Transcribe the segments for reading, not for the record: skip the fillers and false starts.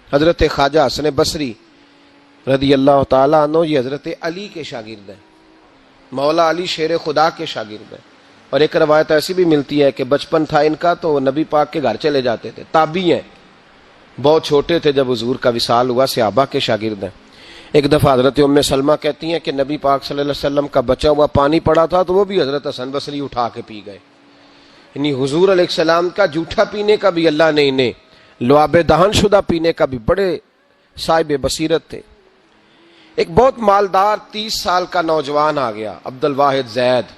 حضرت خواجہ حسن بصری رضی اللہ تعالیٰ عنہ یہ حضرت علی کے شاگرد ہیں، مولا علی شیر خدا کے شاگرد ہیں. اور ایک روایت ایسی بھی ملتی ہے کہ بچپن تھا ان کا تو نبی پاک کے گھر چلے جاتے تھے. تابعی ہیں، بہت چھوٹے تھے جب حضور کا وصال ہوا، صحابہ کے شاگرد ہیں. ایک دفعہ حضرت ام سلمہ کہتی ہیں کہ نبی پاک صلی اللہ علیہ وسلم کا بچا ہوا پانی پڑا تھا تو وہ بھی حضرت حسن بصری اٹھا کے پی گئے. یعنی حضور علیہ السلام کا جھوٹا پینے کا بھی اللہ نے انہیں، لعاب دہن شدہ پینے کا بھی بڑے صاحب بصیرت تھے. ایک بہت مالدار 30 سال کا نوجوان آ گیا، عبد الواحد زید.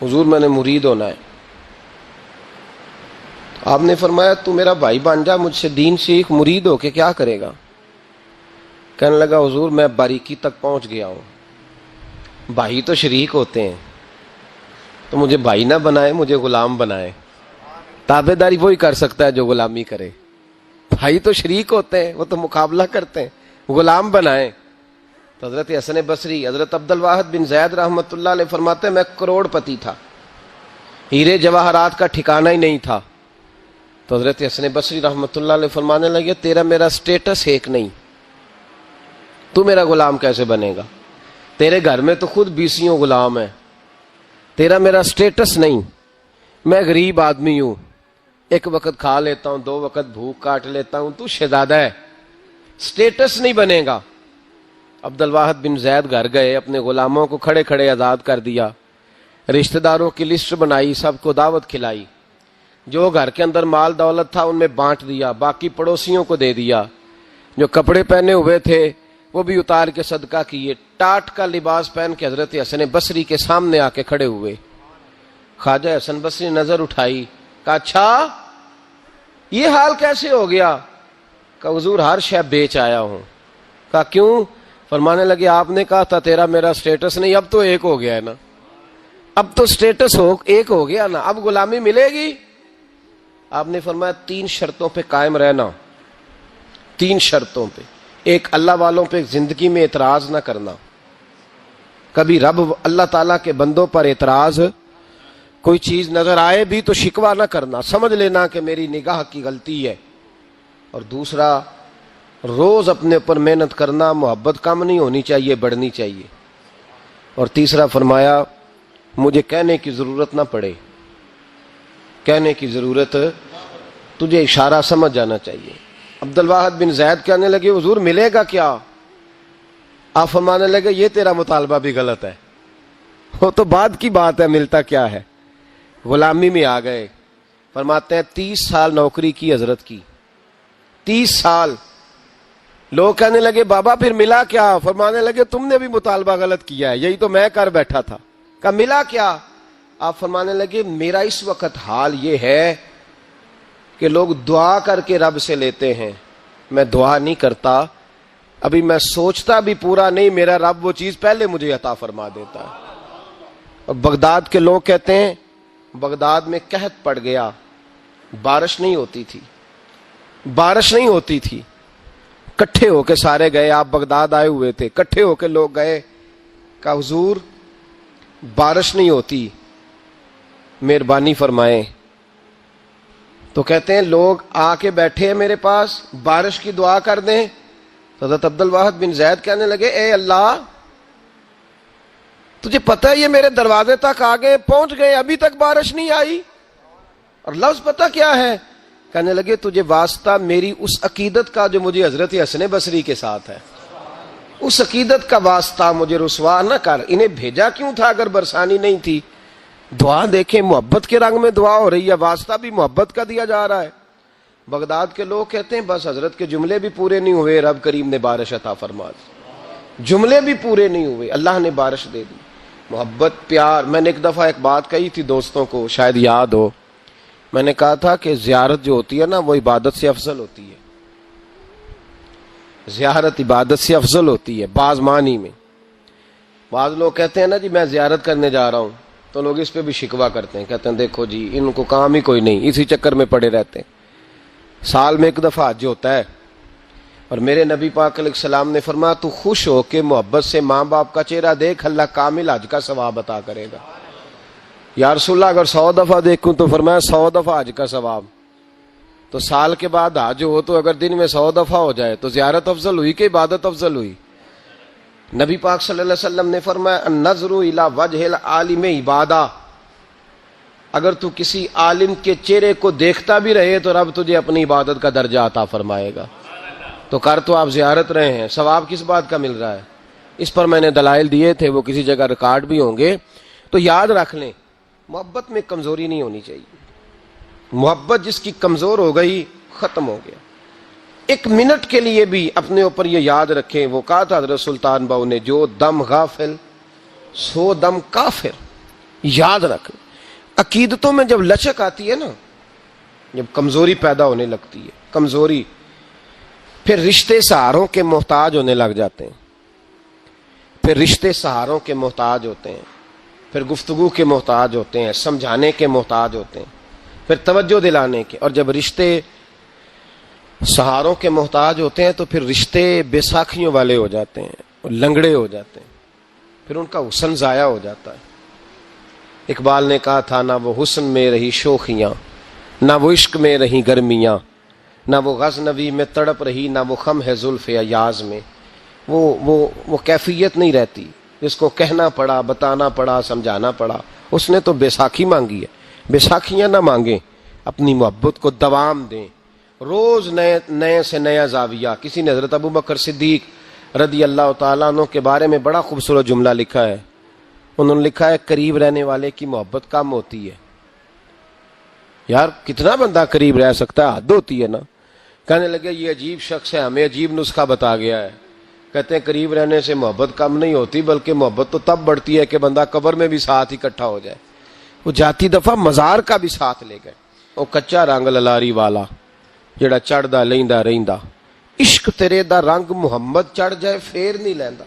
حضور میں نے مرید ہونا ہے. آپ نے فرمایا تو میرا بھائی بن جا، مجھ سے دین سیکھ، مرید ہو کے کیا کرے گا؟ کہنے لگا حضور میں باریکی تک پہنچ گیا ہوں، بھائی تو شریک ہوتے ہیں، تو مجھے بھائی نہ بنائے، مجھے غلام بنائے. تابع داری وہی کر سکتا ہے جو غلامی کرے. بھائی تو شریک ہوتے ہیں، وہ تو مقابلہ کرتے ہیں، غلام بنائے. تو حضرت حسن بصری، حضرت عبد الواحد بن زید رحمۃ اللہ علیہ فرماتے ہیں میں کروڑ پتی تھا، ہیرے جواہرات کا ٹھکانہ ہی نہیں تھا. تو حضرت حسن بصری رحمۃ اللہ علیہ فرمانے لگے تیرا میرا سٹیٹس ایک نہیں، تو میرا غلام کیسے بنے گا؟ تیرے گھر میں تو خود 20 غلام ہیں، تیرا میرا سٹیٹس نہیں. میں غریب آدمی ہوں، ایک وقت کھا لیتا ہوں، 2 وقت بھوک کاٹ لیتا ہوں، تو شہزادہ ہے، سٹیٹس نہیں بنے گا. عبد الواحد بن زید گھر گئے، اپنے غلاموں کو کھڑے کھڑے آزاد کر دیا، رشتہ داروں کی لسٹ بنائی، سب کو دعوت کھلائی، جو گھر کے اندر مال دولت تھا ان میں بانٹ دیا، باقی پڑوسیوں کو دے دیا. جو کپڑے پہنے ہوئے تھے وہ بھی اتار کے صدقہ کیے. ٹاٹ کا لباس پہن کے حضرت حسن بصری کے سامنے آ کے کھڑے ہوئے. خواجہ حسن بصری نے نظر اٹھائی، کہا اچھا یہ حال کیسے ہو گیا؟ کہا حضور ہر شے بیچ آیا ہوں. کہا کیوں؟ فرمانے لگے آپ نے کہا تھا تیرا میرا سٹیٹس نہیں، اب تو ایک ہو گیا ہے نا، اب تو سٹیٹس ایک ہو گیا نا، اب غلامی ملے گی. آپ نے فرمایا 3 شرطوں پہ قائم رہنا، 3 شرطوں پہ. ایک، اللہ والوں پہ زندگی میں اعتراض نہ کرنا، کبھی رب اللہ تعالیٰ کے بندوں پر اعتراض، کوئی چیز نظر آئے بھی تو شکوہ نہ کرنا، سمجھ لینا کہ میری نگاہ کی غلطی ہے. اور دوسرا، روز اپنے اوپر محنت کرنا، محبت کم نہیں ہونی چاہیے، بڑھنی چاہیے. اور تیسرا فرمایا مجھے کہنے کی ضرورت نہ پڑے، کہنے کی ضرورت، تجھے اشارہ سمجھ جانا چاہیے. عبد الواحد بن زید کہنے لگے حضور ملے گا کیا؟ آپ فرمانے لگے یہ تیرا مطالبہ بھی غلط ہے، وہ تو بعد کی بات ہے، ملتا کیا ہے. غلامی میں آ گئے. فرماتے ہیں 30 سال نوکری کی حضرت کی، 30 سال. لوگ کہنے لگے بابا پھر ملا کیا؟ فرمانے لگے تم نے بھی مطالبہ غلط کیا ہے، یہی تو میں کر بیٹھا تھا. کہا ملا کیا؟ آپ فرمانے لگے میرا اس وقت حال یہ ہے کہ لوگ دعا کر کے رب سے لیتے ہیں، میں دعا نہیں کرتا، ابھی میں سوچتا بھی پورا نہیں، میرا رب وہ چیز پہلے مجھے عطا فرما دیتا ہے. اور بغداد کے لوگ کہتے ہیں بغداد میں قحط پڑ گیا، بارش نہیں ہوتی تھی، بارش نہیں ہوتی تھی. کٹھے ہو کے سارے گئے، آپ بغداد آئے ہوئے تھے، کٹھے ہو کے لوگ گئے. کہا حضور بارش نہیں ہوتی، مہربانی فرمائیں. تو کہتے ہیں لوگ آ کے بیٹھے ہیں میرے پاس، بارش کی دعا کر دیں. تو حضرت عبد الواحد بن زید کہنے لگے اے اللہ تجھے پتہ ہے یہ میرے دروازے تک آ گئے، پہنچ گئے، ابھی تک بارش نہیں آئی. اور لفظ پتہ کیا ہے؟ کہنے لگے تجھے واسطہ میری اس عقیدت کا جو مجھے حضرت حسن بصری کے ساتھ ہے، اس عقیدت کا واسطہ، مجھے رسوا نہ کر. انہیں بھیجا کیوں تھا اگر برسانی نہیں تھی؟ دعا دیکھیں، محبت کے رنگ میں دعا ہو رہی ہے، واسطہ بھی محبت کا دیا جا رہا ہے. بغداد کے لوگ کہتے ہیں بس حضرت کے جملے بھی پورے نہیں ہوئے، رب کریم نے بارش عطا فرما دی. جملے بھی پورے نہیں ہوئے، اللہ نے بارش دے دی. محبت، پیار. میں نے ایک دفعہ ایک بات کہی تھی دوستوں کو، شاید یاد ہو، میں نے کہا تھا کہ زیارت جو ہوتی ہے نا وہ عبادت سے افضل ہوتی ہے. زیارت عبادت سے افضل ہوتی ہے بعض معنی میں. بعض لوگ کہتے ہیں نا جی میں زیارت کرنے جا رہا ہوں، تو لوگ اس پہ بھی شکوہ کرتے ہیں، کہتے ہیں دیکھو جی ان کو کام ہی کوئی نہیں، اسی چکر میں پڑے رہتے ہیں. سال میں ایک دفعہ حج ہوتا ہے، اور میرے نبی پاک علیہ السلام نے فرمایا تو خوش ہو کے محبت سے ماں باپ کا چہرہ دیکھ، اللہ کامل حج کا ثواب عطا کرے گا. یا رسول اللہ اگر 100 دفعہ دیکھوں تو فرمایا 100 دفعہ حج کا ثواب. تو سال کے بعد حج ہو تو اگر دن میں 100 دفعہ ہو جائے تو زیارت افضل ہوئی کہ عبادت افضل ہوئی؟ نبی پاک صلی اللہ علیہ وسلم نے فرمایا النظر الی وجہ العالم عبادہ، اگر تو کسی عالم کے چہرے کو دیکھتا بھی رہے تو رب تجھے اپنی عبادت کا درجہ عطا فرمائے گا۔ تو کر تو آپ زیارت رہے ہیں، ثواب کس بات کا مل رہا ہے؟ اس پر میں نے دلائل دیے تھے، وہ کسی جگہ ریکارڈ بھی ہوں گے، تو یاد رکھ لیں محبت میں کمزوری نہیں ہونی چاہیے۔ محبت جس کی کمزور ہو گئی ختم ہو گیا۔ ایک منٹ کے لیے بھی اپنے اوپر یہ یاد رکھیں، وہ کہا تھا حضرت سلطان باؤ نے، جو دم غافل سو دم کافر۔ یاد رکھیں عقیدتوں میں جب لچک آتی ہے نا، جب کمزوری پیدا ہونے لگتی ہے، کمزوری، پھر رشتے سہاروں کے محتاج ہونے لگ جاتے ہیں، پھر رشتے سہاروں کے محتاج ہوتے ہیں، پھر گفتگو کے محتاج ہوتے ہیں، سمجھانے کے محتاج ہوتے ہیں، پھر توجہ دلانے کے، اور جب رشتے سہاروں کے محتاج ہوتے ہیں تو پھر رشتے بیساکھیوں والے ہو جاتے ہیں، لنگڑے ہو جاتے ہیں، پھر ان کا حسن ضائع ہو جاتا ہے۔ اقبال نے کہا تھا نہ وہ حسن میں رہی شوخیاں، نہ وہ عشق میں رہی گرمیاں، نہ وہ غزنوی میں تڑپ رہی، نہ وہ خم ہے زلف ایاز میں۔ وہ کیفیت نہیں رہتی جس کو کہنا پڑا، بتانا پڑا، سمجھانا پڑا۔ اس نے تو بیساکھی مانگی ہے، بیساکھیاں نہ مانگیں، اپنی محبت کو دوام دیں، روز نئے سے نیا زاویہ۔ کسی نے حضرت ابو بکر صدیق رضی اللہ تعالیٰ عنہ کے بارے میں بڑا خوبصورت جملہ لکھا ہے، انہوں نے لکھا ہے قریب رہنے والے کی محبت کم ہوتی ہے۔ یار کتنا بندہ قریب رہ سکتا ہے، حد ہوتی ہے نا۔ کہنے لگے یہ عجیب شخص ہے، ہمیں عجیب نسخہ بتا گیا ہے۔ کہتے ہیں قریب رہنے سے محبت کم نہیں ہوتی، بلکہ محبت تو تب بڑھتی ہے کہ بندہ قبر میں بھی ساتھ اکٹھا ہو جائے۔ وہ جاتی دفعہ مزار کا بھی ساتھ لے گئے۔ وہ کچا رنگ للاری والا جڑا چڑھدا لیندا رہندا، عشق تیرے دا رنگ محمد چڑھ جائے پھر نہیں لیندا۔